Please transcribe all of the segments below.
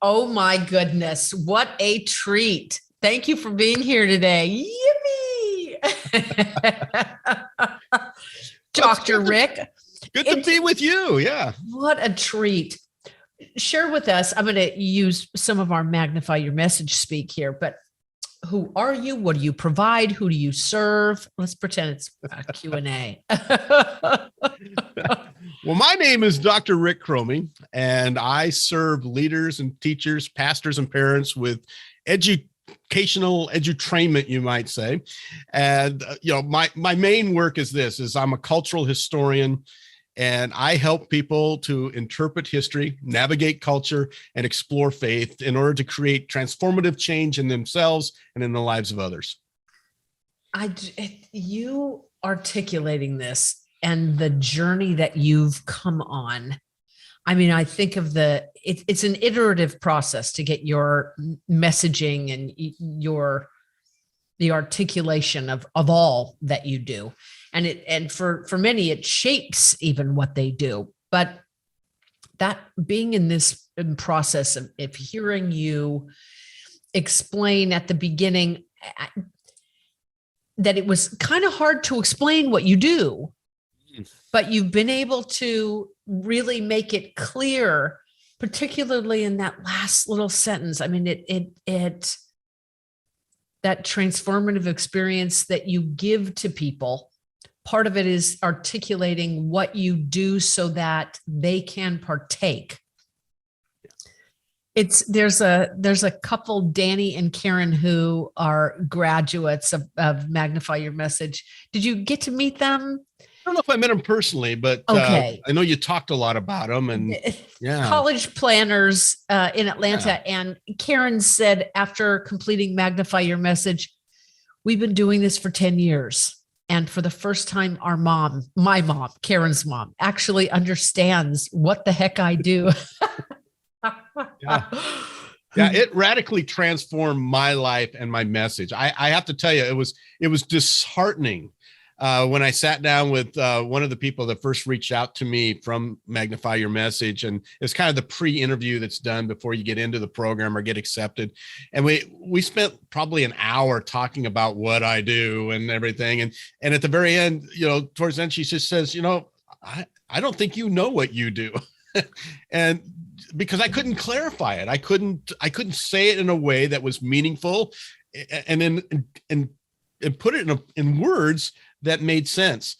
Oh my goodness. What a treat. Thank you for being here today. Yippee. Dr. Rick. Good to be with you. Yeah. What a treat. Share with us. I'm going to use some of our Magnify Your Message speak here, but who are you? What do you provide? Who do you serve? Let's pretend it's a Q&A. Well, my name is Dr. Rick Chromey, and I serve leaders and teachers, pastors and parents with educational edutainment, you might say. And, my main work is I'm a cultural historian, and I help people to interpret history, navigate culture, and explore faith in order to create transformative change in themselves and in the lives of others. You articulating this and the journey that you've come on. I mean, I think of it's an iterative process to get your messaging and the articulation of all that you do. And for many, it shapes even what they do. But that being in this process of hearing you explain at the beginning that it was kind of hard to explain what you do, but you've been able to really make it clear, particularly in that last little sentence. I mean, it that transformative experience that you give to people. Part of it is articulating what you do so that they can partake. There's a couple, Danny and Karen, who are graduates of Magnify Your Message. Did you get to meet them? I don't know if I met them personally, but okay. I know you talked a lot about them, and college planners in Atlanta. Yeah. And Karen said, after completing Magnify Your Message, we've been doing this for 10 years. And for the first time, my mom, Karen's mom, actually understands what the heck I do. Yeah, it radically transformed my life and my message. I have to tell you, it was disheartening when I sat down with one of the people that first reached out to me from Magnify Your Message. And it's kind of the pre-interview that's done before you get into the program or get accepted. And we spent probably an hour talking about what I do and everything. And at the very end, towards the end, she just says, I don't think you know what you do. And because I couldn't clarify it, I couldn't say it in a way that was meaningful and put it in words that made sense.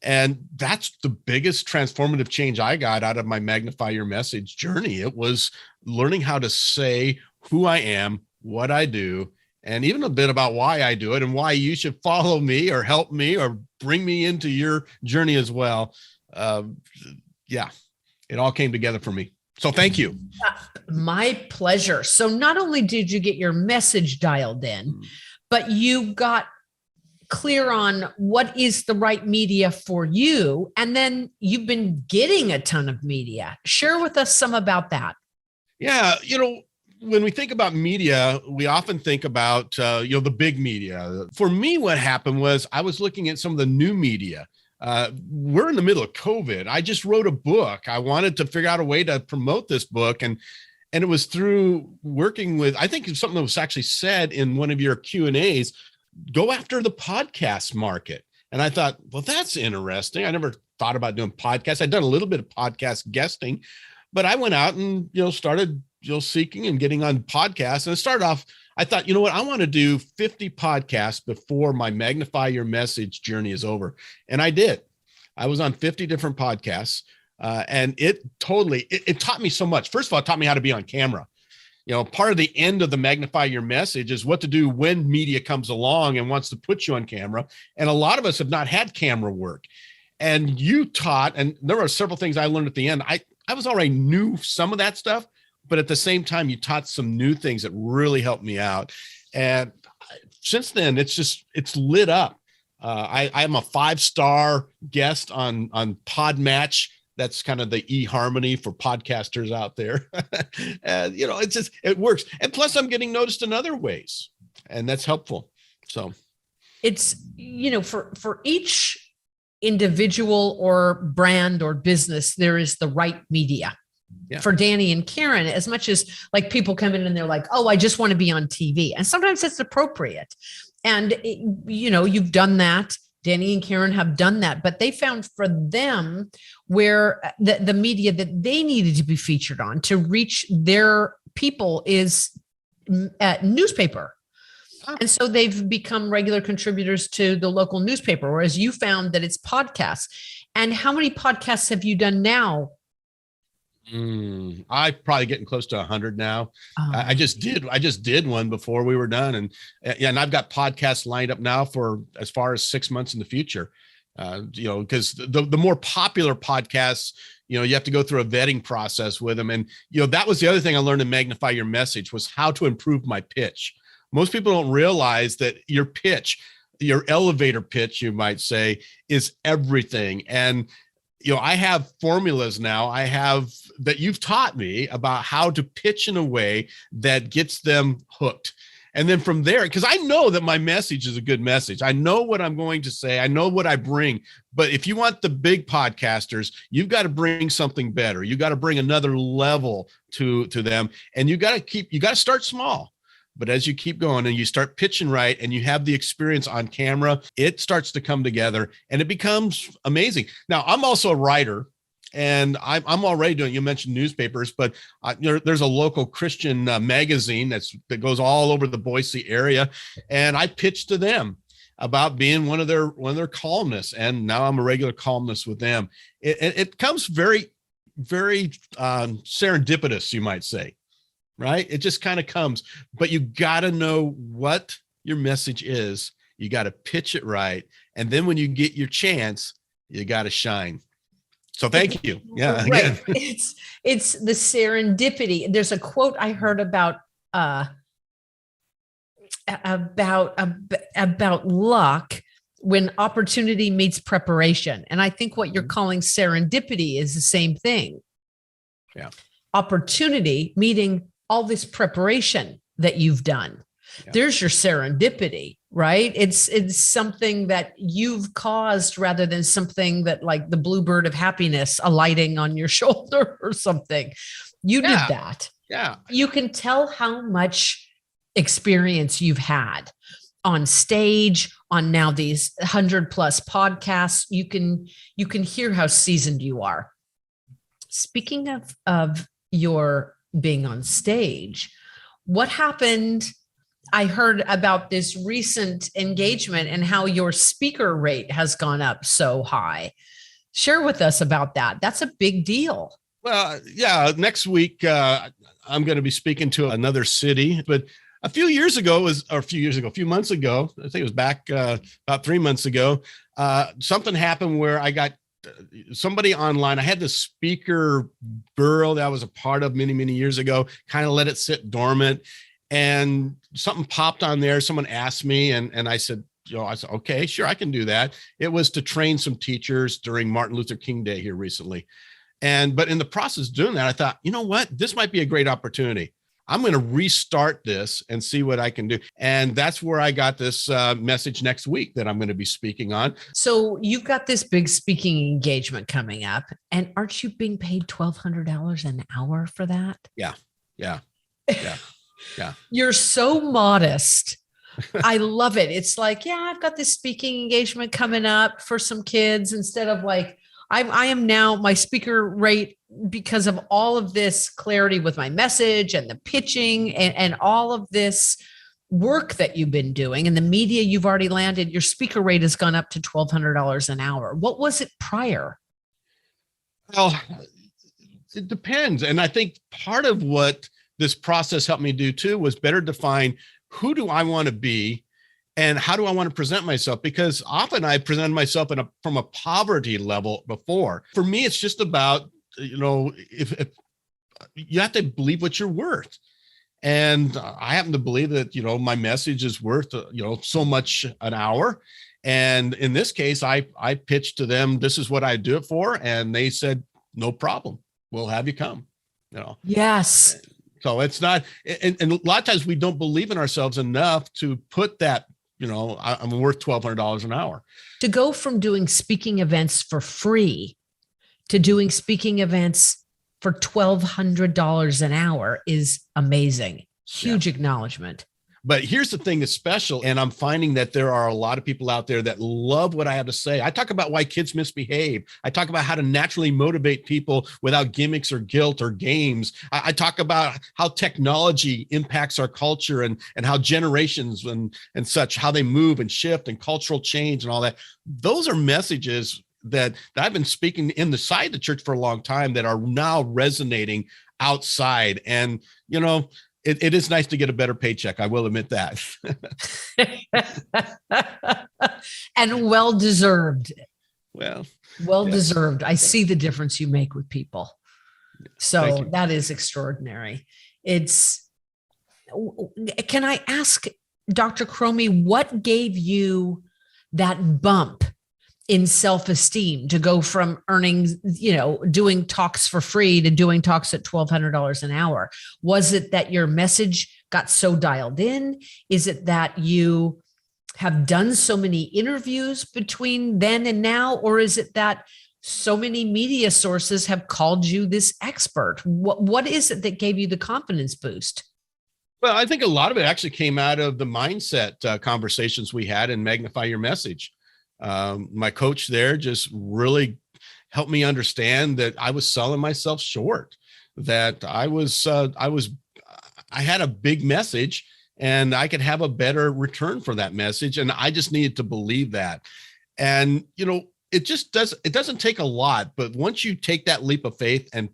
And that's the biggest transformative change I got out of my Magnify Your Message journey. It was learning how to say who I am, what I do, and even a bit about why I do it and why you should follow me or help me or bring me into your journey as well. It all came together for me. So thank you. My pleasure. So not only did you get your message dialed in, but you got clear on what is the right media for you. And then you've been getting a ton of media. Share with us some about that. Yeah. When we think about media, we often think about, the big media. For me, what happened was I was looking at some of the new media. We're in the middle of COVID. I just wrote a book. I wanted to figure out a way to promote this book. And it was through working with, I think it's something that was actually said in one of your Q&As, go after the podcast market. And I thought, well, that's interesting. I never thought about doing podcasts. I'd done a little bit of podcast guesting, but I went out and, started, seeking and getting on podcasts. And it started off, I thought, you know what, I want to do 50 podcasts before my Magnify Your Message journey is over. And I did. I was on 50 different podcasts. And it taught me so much. First of all, it taught me how to be on camera. Part of the end of the Magnify Your Message is what to do when media comes along and wants to put you on camera. And a lot of us have not had camera work. And you taught, and there were several things I learned at the end. I was already knew some of that stuff, but at the same time, you taught some new things that really helped me out. And since then, it's lit up. I'm a 5-star guest on Podmatch. That's kind of the eHarmony for podcasters out there. And, it works. And plus I'm getting noticed in other ways, and that's helpful. So it's, for each individual or brand or business, there is the right media. Yeah. for Danny and Karen, as much as like people come in and they're like, oh, I just want to be on TV. And sometimes it's appropriate. And, you've done that. Danny and Karen have done that, but they found for them where the media that they needed to be featured on to reach their people is newspaper. And so they've become regular contributors to the local newspaper, whereas you found that it's podcasts. And how many podcasts have you done now? I'm probably getting close to 100 now. Oh. I just did one before we were done. And I've got podcasts lined up now for as far as 6 months in the future. Because the more popular podcasts, you have to go through a vetting process with them. And, that was the other thing I learned in Magnify Your Message was how to improve my pitch. Most people don't realize that your pitch, your elevator pitch, you might say, is everything. And, I have formulas now that you've taught me about how to pitch in a way that gets them hooked. And then from there, because I know that my message is a good message. I know what I'm going to say. I know what I bring. But if you want the big podcasters, you've got to bring something better. You got to bring another level to them. And you got to start small. But as you keep going and you start pitching right and you have the experience on camera, it starts to come together and it becomes amazing. Now, I'm also a writer and I'm already doing, you mentioned newspapers, but there's a local Christian magazine that goes all over the Boise area. And I pitched to them about being one of their columnists. And now I'm a regular columnist with them. It comes very, very serendipitous, you might say. Right? It just kind of comes, but you got to know what your message is. You got to pitch it right. And then when you get your chance, you got to shine. So thank you. Yeah. Right. It's the serendipity. There's a quote I heard about luck when opportunity meets preparation. And I think what you're calling serendipity is the same thing. Yeah. Opportunity meeting all this preparation that you've done. Yeah. There's your serendipity, right? It's something that you've caused rather than something that like the bluebird of happiness alighting on your shoulder or something. You did that. Yeah. You can tell how much experience you've had on stage, on now these 100+ podcasts. You can hear how seasoned you are. Speaking of your being on stage, what happened? I heard about this recent engagement and how your speaker rate has gone up so high. Share with us about that. That's a big deal. Well, yeah, next week, I'm going to be speaking to another city, but a few months ago, I think it was back about 3 months ago, something happened where I got somebody online. I had this speaker bureau that I was a part of many, many years ago, kind of let it sit dormant, and something popped on there. Someone asked me and I said, okay, sure, I can do that. It was to train some teachers during Martin Luther King Day here recently. But in the process of doing that, I thought, you know what, this might be a great opportunity. I'm going to restart this and see what I can do. And that's where I got this message next week that I'm going to be speaking on. So you've got this big speaking engagement coming up, and aren't you being paid $1,200 an hour for that? Yeah. You're so modest. I love it. It's like, yeah, I've got this speaking engagement coming up for some kids, instead of like, I am now my speaker rate, because of all of this clarity with my message and the pitching and all of this work that you've been doing and the media you've already landed, your speaker rate has gone up to $1,200 an hour. What was it prior? Well, it depends. And I think part of what this process helped me do too was better define who do I want to be and how do I want to present myself? Because often I presented myself from a poverty level before. For me, it's just about, if you have to believe what you're worth. And I happen to believe that, my message is worth, so much an hour. And in this case, I pitched to them, this is what I do it for. And they said, no problem. We'll have you come, Yes. So it's not, and a lot of times we don't believe in ourselves enough to put that, I'm worth $1,200 an hour. To go from doing speaking events for free to doing speaking events for $1,200 an hour is amazing. Huge acknowledgement. But here's the thing that's special. And I'm finding that there are a lot of people out there that love what I have to say. I talk about why kids misbehave. I talk about how to naturally motivate people without gimmicks or guilt or games. I talk about how technology impacts our culture and how generations and such, how they move and shift and cultural change and all that. Those are messages that I've been speaking inside the church for a long time that are now resonating outside. And, you know, it is nice to get a better paycheck. I will admit that. And well-deserved. Well-deserved. I see the difference you make with people. So that is extraordinary. Can I ask, Dr. Chromey, what gave you that bump in self-esteem to go from earning, doing talks for free to doing talks at $1,200 an hour? Was it that your message got so dialed in? Is it that you have done so many interviews between then and now? Or is it that so many media sources have called you this expert? What is it that gave you the confidence boost? Well, I think a lot of it actually came out of the mindset conversations we had in Magnify Your Message. My coach there just really helped me understand that I was selling myself short, that I had a big message and I could have a better return for that message. And I just needed to believe that. And, it doesn't take a lot, but once you take that leap of faith and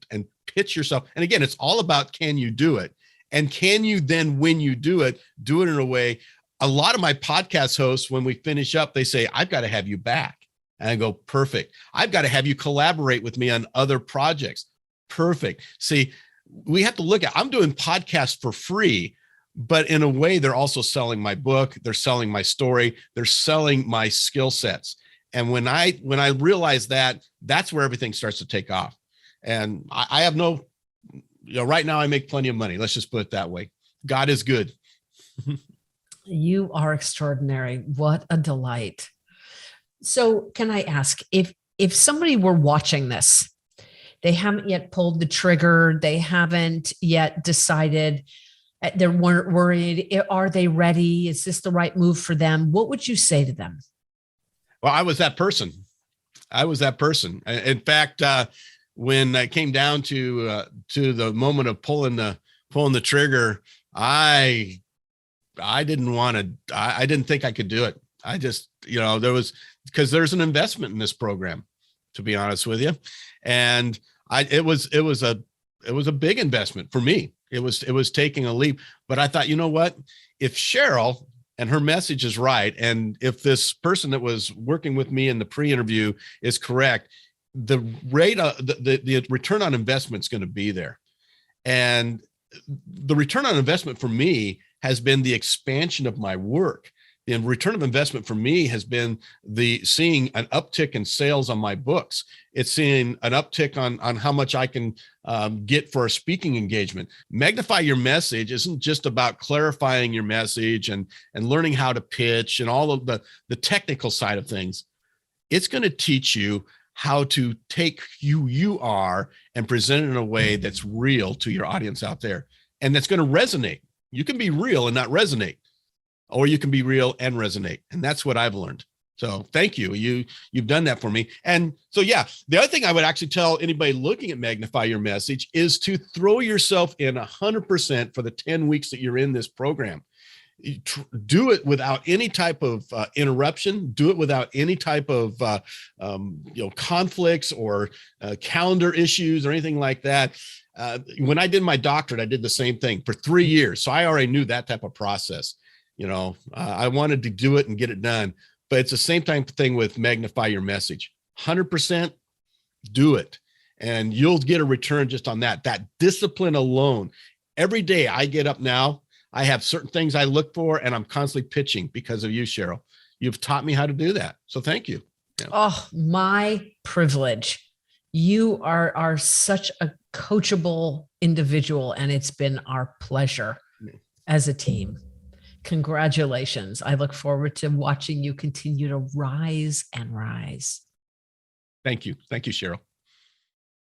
pitch yourself, and again, it's all about, can you do it? And can you then, when you do it in a way. A lot of my podcast hosts, when we finish up, they say, I've got to have you back. And I go, perfect. I've got to have you collaborate with me on other projects. Perfect. See, we have to look at, I'm doing podcasts for free, but in a way, they're also selling my book. They're selling my story. They're selling my skill sets. And when I realize that, that's where everything starts to take off. And I have no, right now I make plenty of money. Let's just put it that way. God is good. You are extraordinary. What a delight. So can I ask, if somebody were watching this, they haven't yet pulled the trigger, they haven't yet decided, they're worried, are they ready? Is this the right move for them? What would you say to them? Well, I was that person. In fact, when I came down to the moment of pulling the trigger, I didn't think I could do it. I just, because there's an investment in this program, to be honest with you. And it was a big investment for me. It was taking a leap, but I thought, you know what, if Cheryl and her message is right, and if this person that was working with me in the pre-interview is correct, the rate of the return on investment is going to be there. And the return on investment for me has been the expansion of my work. The return of investment for me has been seeing an uptick in sales on my books. It's seeing an uptick on how much I can get for a speaking engagement. Magnify Your Message isn't just about clarifying your message and learning how to pitch and all of the technical side of things. It's going to teach you how to take who you are and present it in a way that's real to your audience out there. And that's going to resonate. You can be real and not resonate, or you can be real and resonate. And that's what I've learned. So thank you. You've done that for me. And so, yeah, the other thing I would actually tell anybody looking at Magnify Your Message is to throw yourself in 100% for the 10 weeks that you're in this program. Do it without any type of interruption. Do it without any type of conflicts or calendar issues or anything like that. When I did my doctorate, I did the same thing for 3 years. So I already knew that type of process. I wanted to do it and get it done, but it's the same type of thing with Magnify Your Message. 100% do it. And you'll get a return just on that discipline alone. Every day I get up now, I have certain things I look for, and I'm constantly pitching because of you, Cheryl. You've taught me how to do that. So thank you. Yeah. Oh, my privilege. You are such a coachable individual, and it's been our pleasure as a team. Congratulations. I look forward to watching you continue to rise and rise. Thank you. Thank you, Cheryl.